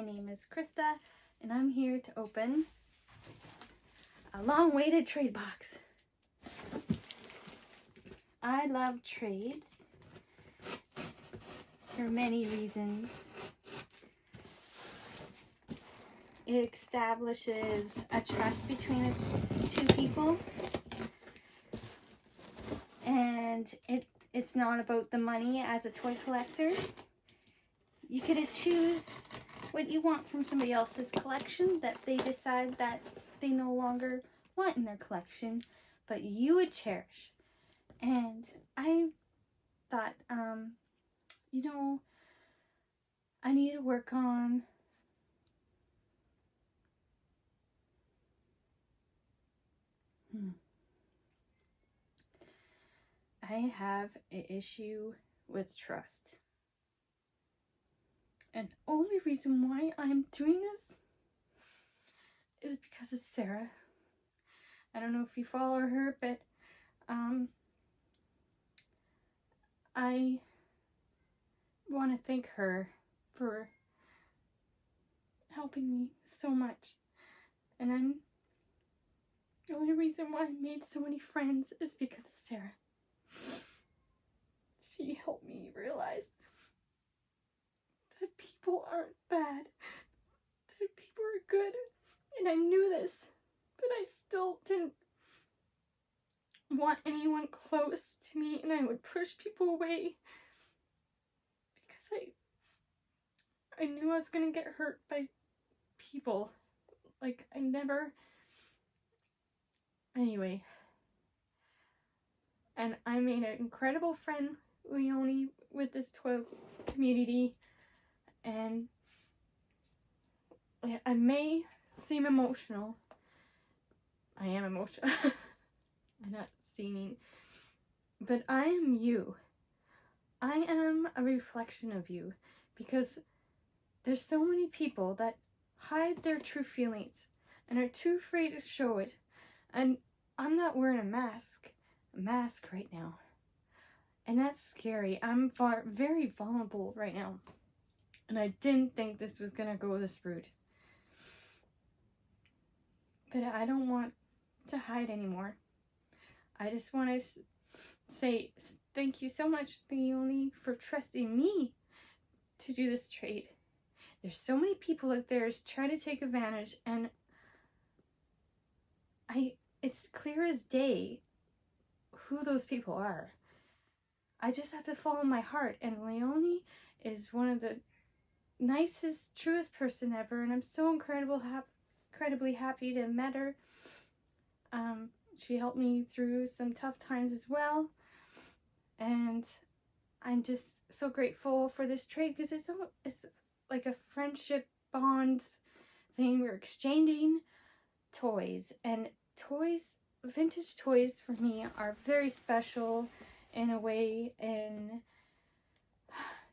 My name is Krista, and I'm here to open a long-awaited trade box. I love trades for many reasons. It establishes a trust between two people, and it's not about the money as a toy collector. You could choose what you want from somebody else's collection that they decide that they no longer want in their collection, but you would cherish. And I thought, you know, I need to work on I have an issue with trust. And the only reason why I'm doing this is because of Sarah. I don't know if you follow her, but I want to thank her for helping me so much. And the only reason why I made so many friends is because of Sarah. She helped me realize that people aren't bad, that people are good, and I knew this, but I still didn't want anyone close to me, and I would push people away because I knew I was gonna get hurt by people. Like, anyway. And I made an incredible friend, Leonie, with this toy community, and I may seem emotional. I am emotional. I'm not seeming, but I am you. I am a reflection of you, because there's so many people that hide their true feelings and are too afraid to show it. And I'm not wearing a mask right now, and that's scary. I'm very vulnerable right now, and I didn't think this was gonna go this route, but I don't want to hide anymore. I just want to say thank you so much, Leonie, for trusting me to do this trade. There's so many people out there trying to take advantage, and it's clear as day who those people are. I just have to follow my heart, and Leonie is one of the nicest, truest person ever, and I'm so incredibly happy to have met her. She helped me through some tough times as well, and I'm just so grateful for this trade, because it's like a friendship bond thing. We're exchanging toys, and vintage toys for me are very special in a way, and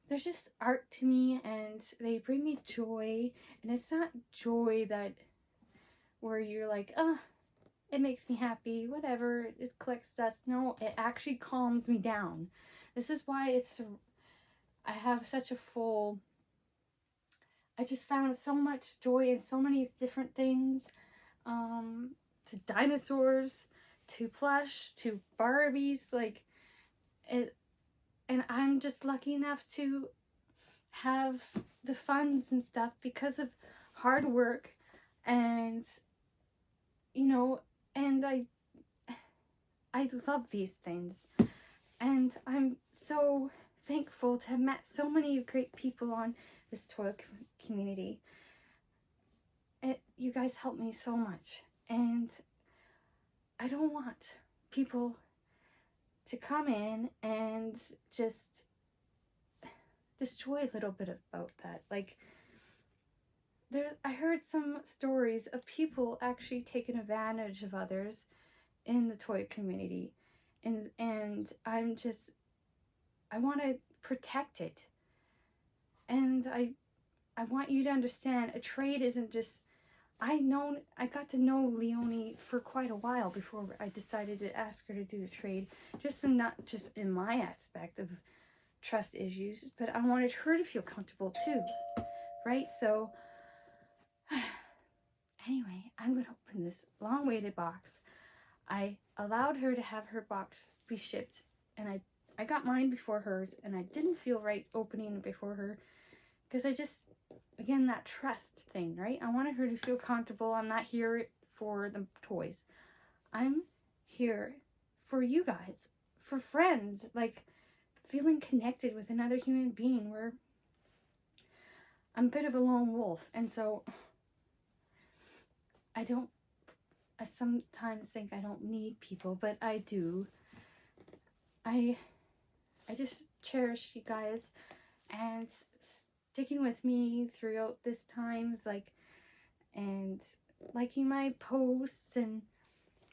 they're just art to me, and they bring me joy. And it's not joy that where you're like, it makes me happy, whatever, it collects dust. No, it actually calms me down. This is why I have such a full, I just found so much joy in so many different things, to dinosaurs, to plush, to Barbies, like it. And I'm just lucky enough to have the funds and stuff because of hard work, and and I love these things, and I'm so thankful to have met so many great people on this toy community. You guys help me so much, and I don't want people to come in and just destroy a little bit about that. Like, I heard some stories of people actually taking advantage of others in the toy community, and I want to protect it, and I want you to understand, a trade isn't just, I got to know Leonie for quite a while before I decided to ask her to do the trade, not just in my aspect of trust issues, but I wanted her to feel comfortable too, right? So Anyway, I'm going to open this long-awaited box. I allowed her to have her box be shipped, and I got mine before hers, and I didn't feel right opening it before her, because I just, again, that trust thing, right? I wanted her to feel comfortable. I'm not here for the toys. I'm here for you guys, for friends, like feeling connected with another human being, where I'm a bit of a lone wolf, and so I sometimes think I don't need people, but I do. I just cherish you guys and sticking with me throughout this times, like, and liking my posts and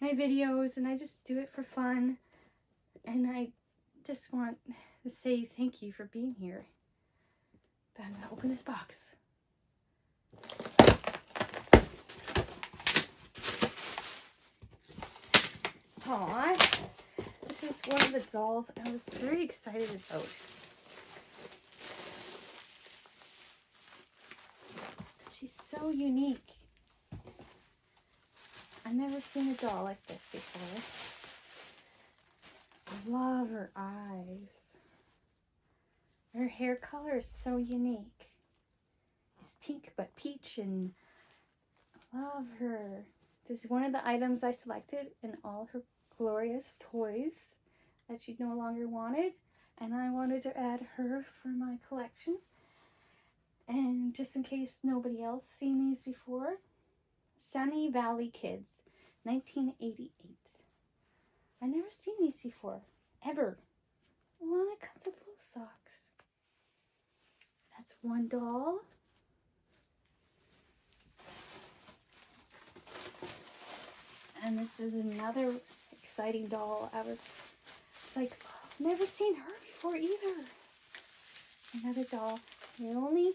my videos, and I just do it for fun. And I just want to say thank you for being here. But I'm gonna open this box. Aw, this is one of the dolls I was very excited about. She's so unique. I've never seen a doll like this before. I love her eyes. Her hair color is so unique. It's pink but peach, and I love her. This is one of the items I selected in all her glorious toys that she no longer wanted, and I wanted to add her for my collection. And just in case nobody else seen these before, Sunny Valley Kids, 1988. I never seen these before, ever. Well, it comes with little socks. That's one doll. And this is another exciting doll. It's like, oh, I've never seen her before either. Another doll you only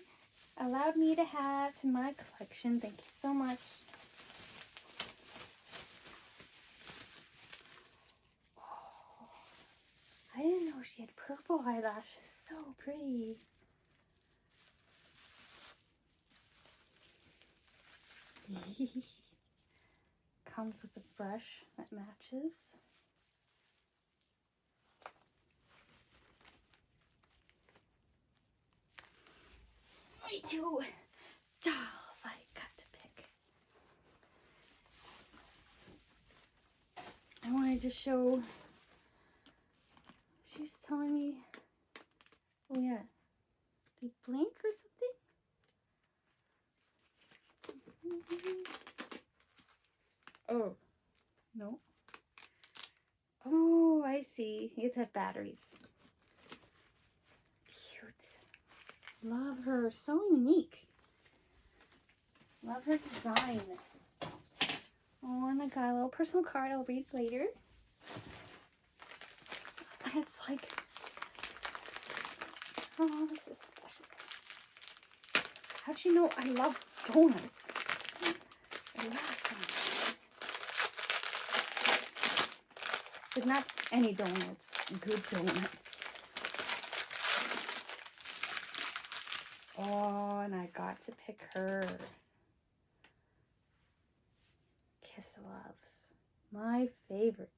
allowed me to have in my collection. Thank you so much. Oh, I didn't know she had purple eyelashes. So pretty. Comes with a brush that matches. Me too. Dolls I got to pick. I wanted to show. She's telling me. Oh yeah, they blink or something. Oh, no. Oh, I see. You have batteries. Cute. Love her. So unique. Love her design. Oh, and I got a little personal card I'll read later. It's like, oh, this is special. How'd she know I love donuts? I love donuts. But not any donuts, good donuts. Oh, and I got to pick her. Kiss Loves. My favorite.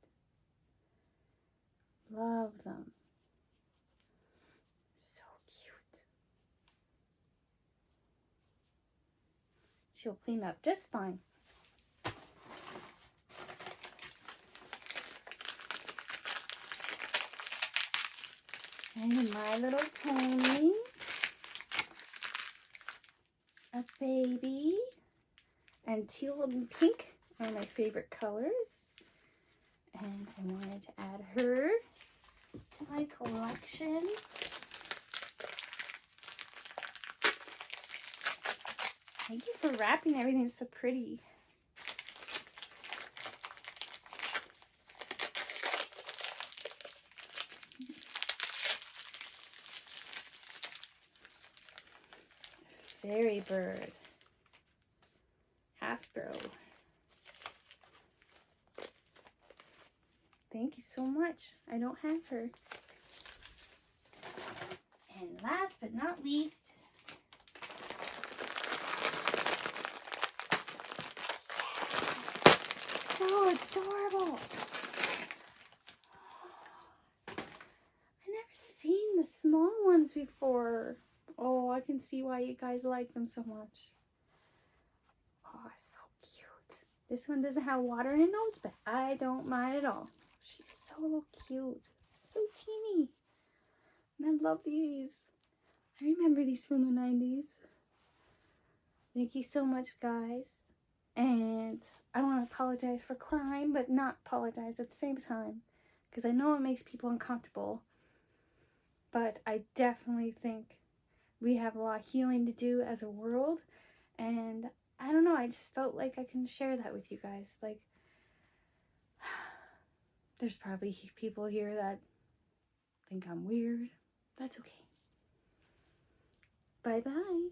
Love them. So cute. She'll clean up just fine. And My Little Pony, a baby, and teal and pink are my favorite colors. And I wanted to add her to my collection. Thank you for wrapping everything so pretty. Fairy Bird, Hasbro. Thank you so much. I don't have her. And last but not least, before. Oh, I can see why you guys like them so much. Oh, so cute. This one doesn't have water in her nose, but I don't mind at all. She's so cute. So teeny. And I love these. I remember these from the 90s. Thank you so much, guys. And I want to apologize for crying, but not apologize at the same time. Because I know it makes people uncomfortable. But I definitely think we have a lot of healing to do as a world. And I don't know, I just felt like I can share that with you guys. Like, there's probably people here that think I'm weird. That's okay. Bye-bye.